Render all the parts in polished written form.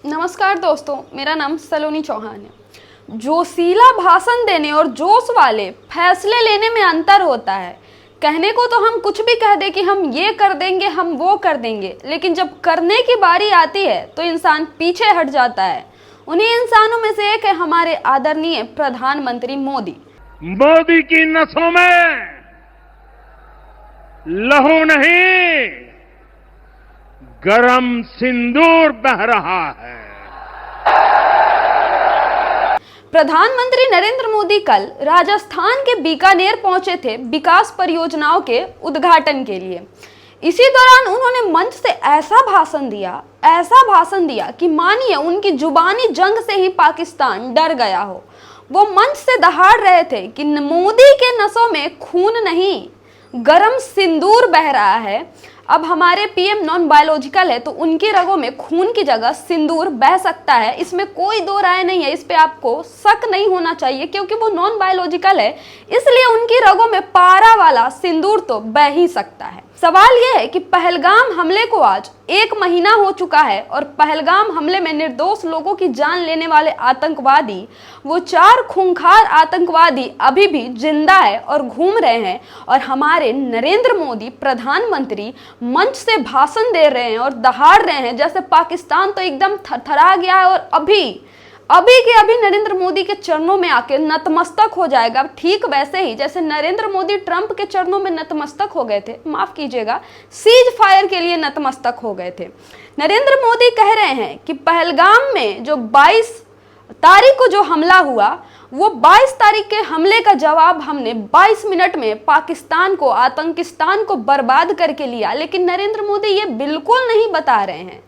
नमस्कार दोस्तों, मेरा नाम सलोनी चौहान है। जोशीला भाषण देने और जोश वाले फैसले लेने में अंतर होता है। कहने को तो हम कुछ भी कह दें कि हम ये कर देंगे, हम वो कर देंगे, लेकिन जब करने की बारी आती है तो इंसान पीछे हट जाता है। उन्हीं इंसानों में से एक है हमारे आदरणीय प्रधानमंत्री मोदी। मोदी की नसों में लहू नहीं, गरम सिंदूर बह रहा है। प्रधानमंत्री नरेंद्र मोदी कल राजस्थान के बीकानेर पहुंचे थे विकास परियोजनाओं के उद्घाटन के लिए। इसी दौरान उन्होंने मंच से ऐसा भाषण दिया कि मानिए उनकी जुबानी जंग से ही पाकिस्तान डर गया हो। वो मंच से दहाड़ रहे थे कि मोदी के नसों में खून नहीं, गरम सिंदूर बह रहा है। अब हमारे पीएम नॉन बायोलॉजिकल है तो उनकी रगों में खून की जगह सिंदूर बह सकता है, इसमें कोई दो राय नहीं है। इस पे आपको शक नहीं होना चाहिए क्योंकि वो नॉन बायोलॉजिकल है, इसलिए उनकी रगों में पारा वाला सिंदूर तो बह ही सकता है। सवाल यह है कि पहलगाम हमले को आज 1 महीना हो चुका है और पहलगाम हमले में निर्दोष लोगों की जान लेने वाले आतंकवादी, वो 4 खूंखार आतंकवादी अभी भी जिंदा है और घूम रहे हैं। और हमारे नरेंद्र मोदी प्रधानमंत्री मंच से भाषण दे रहे हैं और दहाड़ रहे हैं जैसे पाकिस्तान तो एकदम थरथरा गया है और अभी नरेंद्र मोदी के चरणों में आके नतमस्तक हो जाएगा। ठीक वैसे ही जैसे नरेंद्र मोदी ट्रंप के चरणों में नतमस्तक हो गए थे, माफ कीजिएगा, सीज फायर के लिए नतमस्तक हो गए थे। नरेंद्र मोदी कह रहे हैं कि पहलगाम में जो 22 तारीख को जो हमला हुआ, वो 22 तारीख के हमले का जवाब हमने 22 मिनट में पाकिस्तान को, आतंकिस्तान को बर्बाद करके लिया। लेकिन नरेंद्र मोदी ये बिल्कुल नहीं बता रहे हैं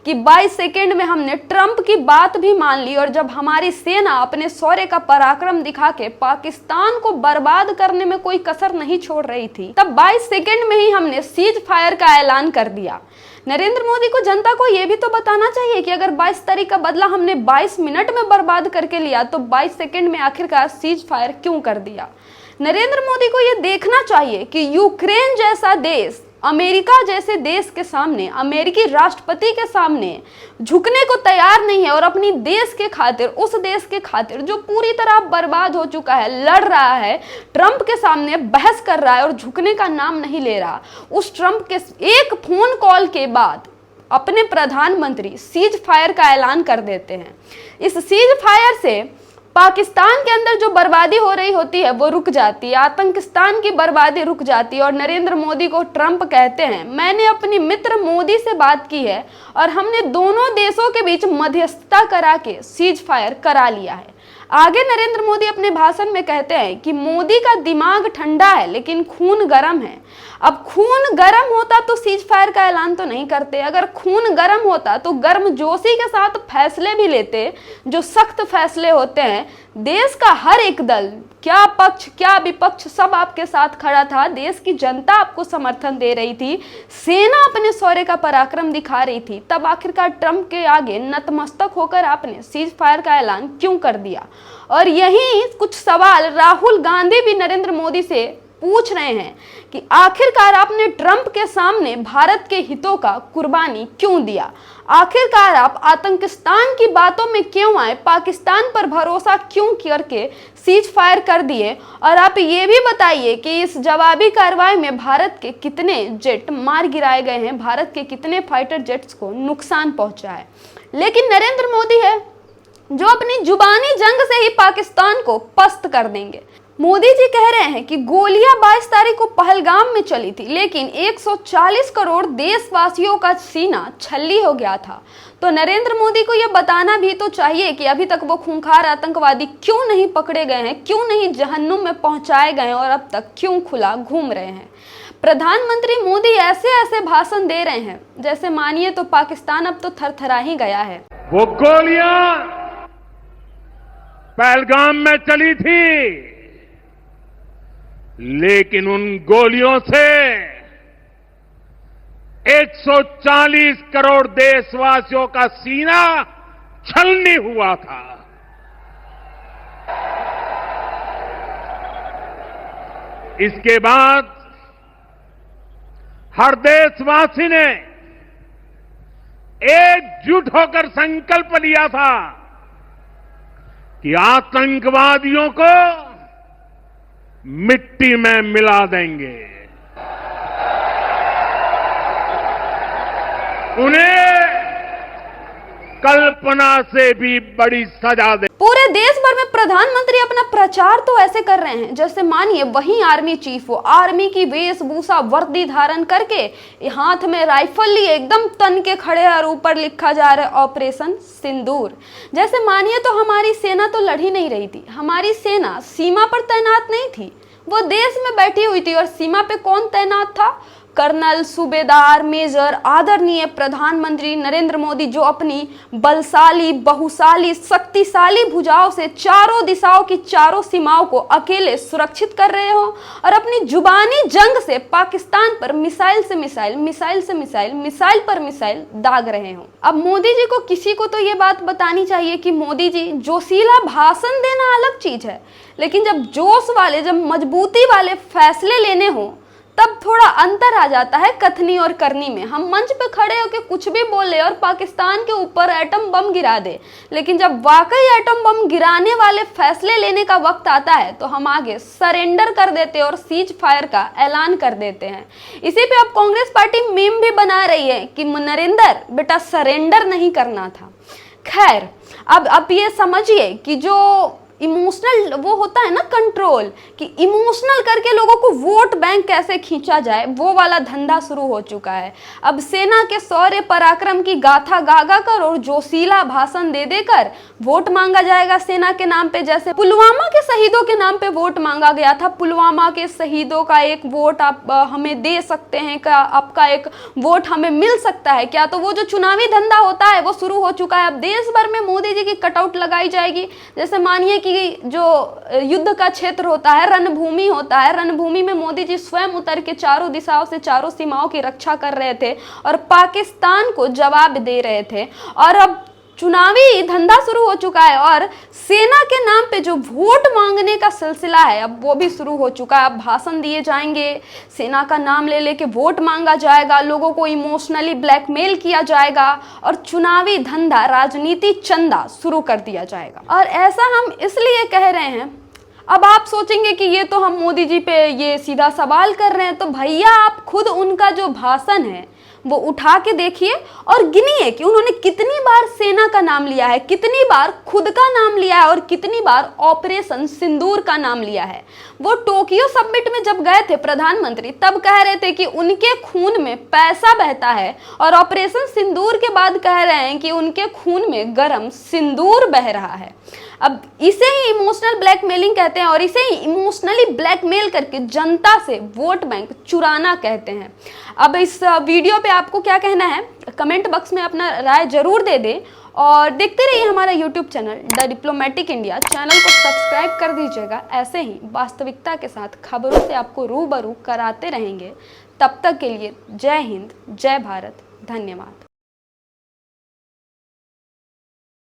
कि 22 सेकेंड में हमने ट्रंप की बात भी मान ली और जब हमारी सेना अपने शौर्य का पराक्रम दिखा के पाकिस्तान को बर्बाद करने में कोई कसर नहीं छोड़ रही थी, तब 22 सेकेंड में ही हमने सीज फायर का ऐलान कर दिया। नरेंद्र मोदी को, जनता को यह भी तो बताना चाहिए कि अगर 22 तारीख का बदला हमने 22 मिनट में बर्बाद करके लिया तो 22 सेकेंड में आखिरकार सीज फायर क्यों कर दिया। नरेंद्र मोदी को यह देखना चाहिए कि यूक्रेन जैसा देश अमेरिका जैसे देश के सामने, अमेरिकी राष्ट्रपति के सामने झुकने को तैयार नहीं है और अपनी देश के खातिर, उस देश के खातिर जो पूरी तरह बर्बाद हो चुका है, लड़ रहा है, ट्रंप के सामने बहस कर रहा है और झुकने का नाम नहीं ले रहा। उस ट्रंप के एक फोन कॉल के बाद अपने प्रधानमंत्री सीज फायर का ऐलान कर देते हैं। इस सीज फायर से पाकिस्तान के अंदर जो बर्बादी हो रही होती है वो रुक जाती है, आतंकिस्तान की बर्बादी रुक जाती है। और नरेंद्र मोदी को ट्रंप कहते हैं, मैंने अपनी मित्र मोदी से बात की है और हमने दोनों देशों के बीच मध्यस्थता करा के सीज फायर करा लिया है। आगे नरेंद्र मोदी अपने भाषण में कहते हैं कि मोदी का दिमाग ठंडा है लेकिन खून गर्म है। अब खून गर्म होता तो सीज फायर का ऐलान तो नहीं करते, अगर खून गर्म होता तो गर्मजोशी के साथ फैसले भी लेते, जो सख्त फैसले होते हैं। देश का हर एक दल, क्या पक्ष क्या विपक्ष, सब आपके साथ खड़ा था। देश की जनता आपको समर्थन दे रही थी, सेना अपने शौर्य का पराक्रम दिखा रही थी। तब आखिरकार ट्रंप के आगे नतमस्तक होकर आपने सीज फायर का ऐलान क्यों कर दिया। और यही कुछ सवाल राहुल गांधी भी नरेंद्र मोदी से पूछ रहे हैं कि आखिरकार आपने ट्रंप के सामने भारत के हितों का कुर्बानी क्यों दिया। आखिरकार आप आतंकिस्तान की बातों में क्यों आए, पाकिस्तान पर भरोसा क्यों करके सीज फायर कर दिए। और आप ये भी बताइए कि इस जवाबी कार्रवाई में भारत के कितने जेट मार गिराए गए हैं, भारत के कितने फाइटर जेट्स को नुकसान पहुंचा है। लेकिन नरेंद्र मोदी है जो अपनी जुबानी जंग से ही पाकिस्तान को पस्त कर देंगे। मोदी जी कह रहे हैं कि गोलियां 22 तारीख को पहलगाम में चली थी लेकिन 140 करोड़ देशवासियों का सीना छल्ली हो गया था। तो नरेंद्र मोदी को यह बताना भी तो चाहिए कि अभी तक वो खूंखार आतंकवादी क्यों नहीं पकड़े गए हैं, क्यों नहीं जहन्नुम में पहुंचाए गए हैं और अब तक क्यों खुला घूम रहे हैं। प्रधानमंत्री मोदी ऐसे भाषण दे रहे हैं जैसे मानिए तो पाकिस्तान अब तो थरथरा ही गया है। वो गोलियां पहलगाम में चली थी लेकिन उन गोलियों से 140 करोड़ देशवासियों का सीना छलनी हुआ था। इसके बाद हर देशवासी ने एकजुट होकर संकल्प लिया था कि आतंकवादियों को मिट्टी में मिला देंगे, उन्हें कल्पना से भी बड़ी सजा दे। पूरे देश भर में प्रधानमंत्री अपना प्रचार तो ऐसे कर रहे हैं जैसे मानिए वही आर्मी चीफ हो, आर्मी की वेशभूषा वर्दी धारण करके हाथ में राइफल लिए एकदम तन के खड़े और ऊपर लिखा जा रहा है ऑपरेशन सिंदूर। जैसे मानिए तो हमारी सेना तो लड़ ही नहीं रही थी, हमारी सेना सीमा पर तैनात नहीं थी, वो देश में बैठी हुई थी। और सीमा पे कौन तैनात था? कर्नल, सूबेदार, मेजर, आदरणीय प्रधानमंत्री नरेंद्र मोदी, जो अपनी बलशाली, बहुशाली, शक्तिशाली भुजाओं से चारों दिशाओं की चारों सीमाओं को अकेले सुरक्षित कर रहे हो और अपनी जुबानी जंग से पाकिस्तान पर मिसाइल से मिसाइल, मिसाइल से मिसाइल, मिसाइल पर मिसाइल दाग रहे हो। अब मोदी जी को किसी को तो ये बात बतानी चाहिए कि मोदी जी, जोशीला भाषण देना अलग चीज है, लेकिन जब जोश वाले, जब मजबूती वाले फैसले लेने हो तब थोड़ा अंतर आ जाता है कथनी और करनी में। हम मंच पे खड़े होकर कुछ भी बोले और पाकिस्तान के ऊपर एटम बम गिरा दे, लेकिन जब वाकई एटम बम गिराने वाले फैसले लेने का वक्त आता है तो हम आगे सरेंडर कर देते हैं और सीज फायर का ऐलान कर देते हैं। इसी पे अब कांग्रेस पार्टी मीम भी बना रही है कि नरेंद्र बेटा सरेंडर नहीं करना था। खैर, अब ये समझिए कि जो इमोशनल वो होता है ना कंट्रोल, कि इमोशनल करके लोगों को वोट बैंक कैसे खींचा जाए, वो वाला धंधा शुरू हो चुका है। अब सेना के शौर्य पराक्रम की गाथा गा कर और जोशीला भाषण दे देकर वोट मांगा जाएगा सेना के नाम पे। जैसे पुलवामा के शहीदों के नाम पे वोट मांगा गया था, पुलवामा के शहीदों का एक वोट आप हमें दे सकते हैं क्या, आपका एक वोट हमें मिल सकता है क्या? तो वो जो चुनावी धंधा होता है वो शुरू हो चुका है। अब देश भर में मोदी जी की कटआउट लगाई जाएगी। जैसे मानिए कि जो युद्ध का क्षेत्र होता है, रणभूमि होता है, रणभूमि में मोदी जी स्वयं उतर के चारों दिशाओं से चारों सीमाओं की रक्षा कर रहे थे और पाकिस्तान को जवाब दे रहे थे। और अब चुनावी धंधा शुरू हो चुका है और सेना के नाम पे जो वोट मांगने का सिलसिला है अब वो भी शुरू हो चुका है। अब भाषण दिए जाएंगे, सेना का नाम ले लेके वोट मांगा जाएगा, लोगों को इमोशनली ब्लैकमेल किया जाएगा और चुनावी धंधा, राजनीति चंदा शुरू कर दिया जाएगा। और ऐसा हम इसलिए कह रहे हैं, अब आप सोचेंगे कि ये तो हम मोदी जी पे ये सीधा सवाल कर रहे हैं, तो भैया आप खुद उनका जो भाषण है वो उठा के देखिए और गिनिए कि उन्होंने कितनी बार सेना का नाम लिया है, कितनी बार खुद का नाम लिया है और कितनी बार ऑपरेशन सिंदूर का नाम लिया है। वो टोक्यो समिट में जब गए थे प्रधानमंत्री, तब कह रहे थे कि उनके खून में पैसा बहता है और ऑपरेशन सिंदूर के बाद कह रहे हैं कि उनके खून में गरम सिंदूर बह रहा है। अब इसे ही इमोशनल ब्लैकमेलिंग कहते हैं और इसे ही इमोशनली ब्लैकमेल करके जनता से वोट बैंक चुराना कहते हैं। अब इस वीडियो पे आपको क्या कहना है कमेंट बॉक्स में अपना राय जरूर दे दें और देखते रहिए हमारा YouTube channel the diplomatic India. Channel को सब्सक्राइब कर दीजिएगा। ऐसे ही वास्तविकता के साथ खबरों से आपको रूबरू कराते रहेंगे। तब तक के लिए जय हिंद, जय भारत, धन्यवाद।